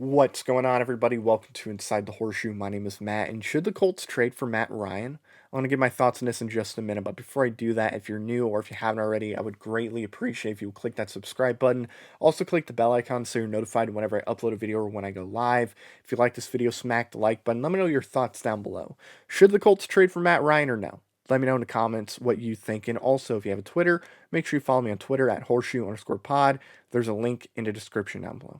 What's going on, everybody? Welcome to Inside the Horseshoe. My name is Matt, and should the Colts trade for Matt Ryan? I want to give my thoughts on this in just a minute, but before I do that, if you're new or if you haven't already, I would greatly appreciate if you would click that subscribe button. Also, click the bell icon so you're notified whenever I upload a video or when I go live. If you like this video, smack the like button. Let me know your thoughts down below. Should the Colts trade for Matt Ryan or no? Let me know in the comments what you think. And also, if you have a Twitter, make sure you follow me on Twitter at horseshoe_pod. There's a link in the description down below.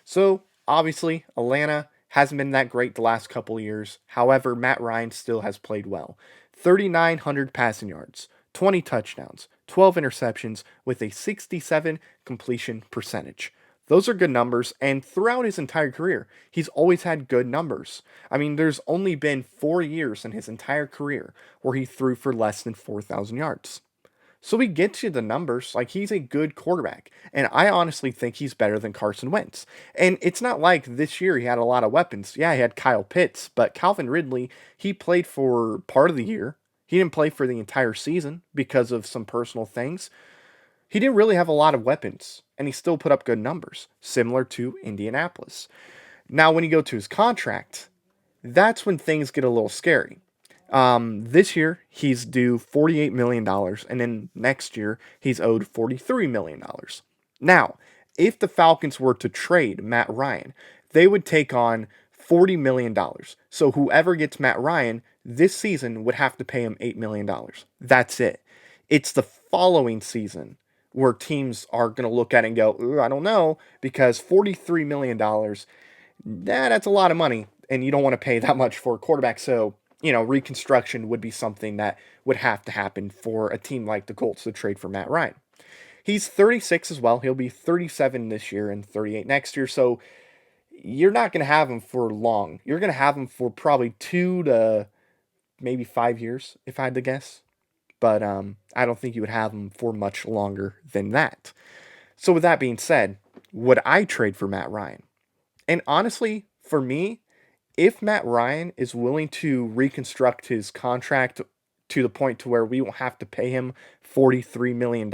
So, obviously, Atlanta hasn't been that great the last couple years. However, Matt Ryan still has played well. 3,900 passing yards, 20 touchdowns, 12 interceptions with a 67 completion percentage. Those are good numbers, and throughout his entire career, he's always had good numbers. I mean, there's only been 4 years in his entire career where he threw for less than 4,000 yards. So he gets you the numbers. Like, he's a good quarterback. And I honestly think he's better than Carson Wentz. And it's not like this year he had a lot of weapons. Yeah, he had Kyle Pitts, but Calvin Ridley, he played for part of the year. He didn't play for the entire season because of some personal things. He didn't really have a lot of weapons, and he still put up good numbers, similar to Indianapolis. Now, when you go to his contract, that's when things get a little scary. This year he's due $48 million, and then next year he's owed $43 million. Now, if the Falcons were to trade Matt Ryan, they would take on $40 million. So whoever gets Matt Ryan this season would have to pay him $8 million. That's it. It's the following season where teams are going to look at it and go, "Ooh, I don't know," because $43 million, that's a lot of money, and you don't want to pay that much for a quarterback. So, reconstruction would be something that would have to happen for a team like the Colts to trade for Matt Ryan. He's 36 as well. He'll be 37 this year and 38 next year. So you're not going to have him for long. You're going to have him for probably 2 to maybe 5 years, if I had to guess. But I don't think you would have him for much longer than that. So with that being said, would I trade for Matt Ryan? And honestly, for me, if Matt Ryan is willing to reconstruct his contract to the point to where we won't have to pay him $43 million,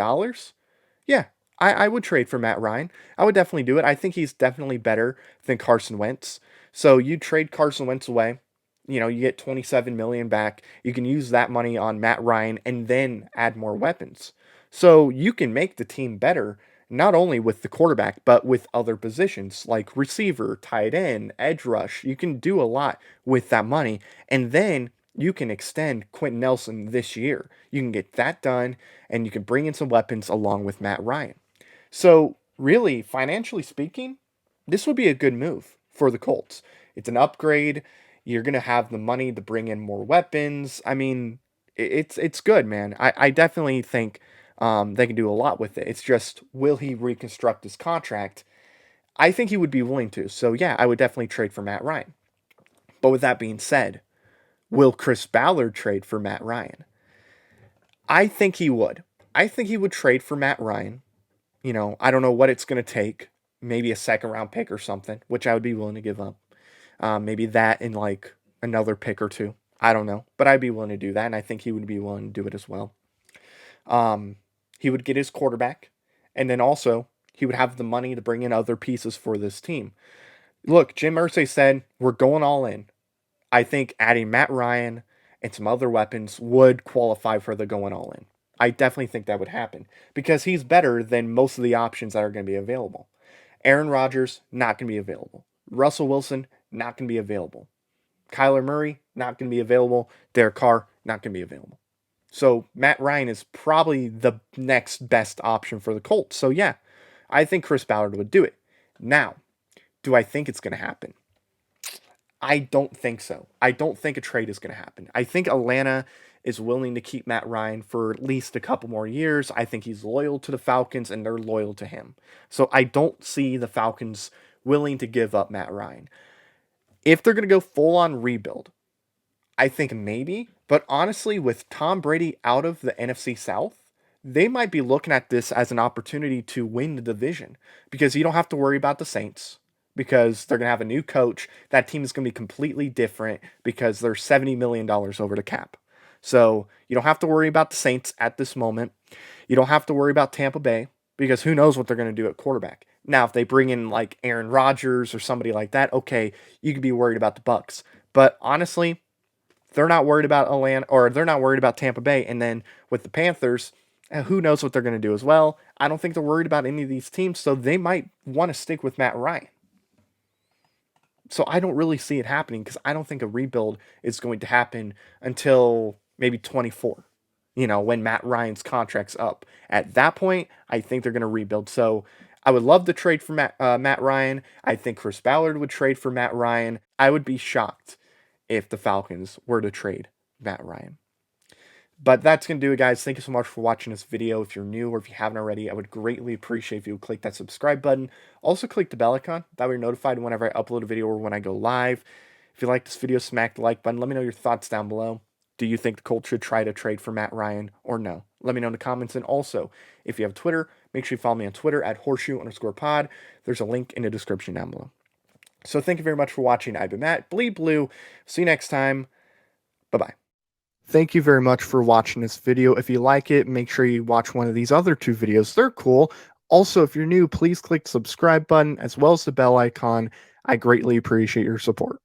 yeah, I would trade for Matt Ryan. I would definitely do it. I think he's definitely better than Carson Wentz. So you trade Carson Wentz away. You get 27 million back. You can use that money on Matt Ryan and then add more weapons. So you can make the team better, not only with the quarterback, but with other positions like receiver, tight end, edge rush. You can do a lot with that money. And then you can extend Quentin Nelson this year. You can get that done, and you can bring in some weapons along with Matt Ryan. So, really, financially speaking, this would be a good move for the Colts. It's an upgrade. You're going to have the money to bring in more weapons. I mean, it's good, man. I definitely think they can do a lot with it. It's just, will he reconstruct his contract? I think he would be willing to. So, yeah, I would definitely trade for Matt Ryan. But with that being said, will Chris Ballard trade for Matt Ryan? I think he would. I think he would trade for Matt Ryan. I don't know what it's going to take. Maybe a second round pick or something, which I would be willing to give up. Maybe that and like another pick or two. I don't know, but I'd be willing to do that, and I think he would be willing to do it as well. He would get his quarterback, and then also he would have the money to bring in other pieces for this team. Look, Jim Irsay said we're going all in. I think adding Matt Ryan and some other weapons would qualify for the going all in. I definitely think that would happen because he's better than most of the options that are going to be available. Aaron Rodgers, not going to be available. Russell Wilson, not going to be available. Kyler Murray, not going to be available. Derek Carr, not going to be available. So Matt Ryan is probably the next best option for the Colts. So yeah, I think Chris Ballard would do it. Now, do I think it's going to happen? I don't think so. I don't think a trade is going to happen. I think Atlanta is willing to keep Matt Ryan for at least a couple more years. I think he's loyal to the Falcons and they're loyal to him. So I don't see the Falcons willing to give up Matt Ryan. If they're going to go full on rebuild, I think maybe. But honestly, with Tom Brady out of the NFC South, they might be looking at this as an opportunity to win the division because you don't have to worry about the Saints because they're going to have a new coach. That team is going to be completely different because they're $70 million over the cap. So you don't have to worry about the Saints at this moment. You don't have to worry about Tampa Bay because who knows what they're going to do at quarterback. Now, if they bring in like Aaron Rodgers or somebody like that, okay, you could be worried about the Bucks. But honestly, they're not worried about Atlanta, or they're not worried about Tampa Bay. And then with the Panthers, who knows what they're going to do as well. I don't think they're worried about any of these teams, so they might want to stick with Matt Ryan. So I don't really see it happening because I don't think a rebuild is going to happen until maybe 24. When Matt Ryan's contract's up. At that point, I think they're going to rebuild. So I would love to trade for Matt Ryan. I think Chris Ballard would trade for Matt Ryan. I would be shocked if the Falcons were to trade Matt Ryan. But that's going to do it, guys. Thank you so much for watching this video. If you're new or if you haven't already, I would greatly appreciate if you would click that subscribe button. Also, click the bell icon. That way you're notified whenever I upload a video or when I go live. If you like this video, smack the like button. Let me know your thoughts down below. Do you think the Colts should try to trade for Matt Ryan or no? Let me know in the comments. And also, if you have Twitter, make sure you follow me on Twitter at horseshoe_pod. There's a link in the description down below. So thank you very much for watching. I've been Matt. Bleed Blue. See you next time. Bye-bye. Thank you very much for watching this video. If you like it, make sure you watch one of these other two videos. They're cool. Also, if you're new, please click the subscribe button as well as the bell icon. I greatly appreciate your support.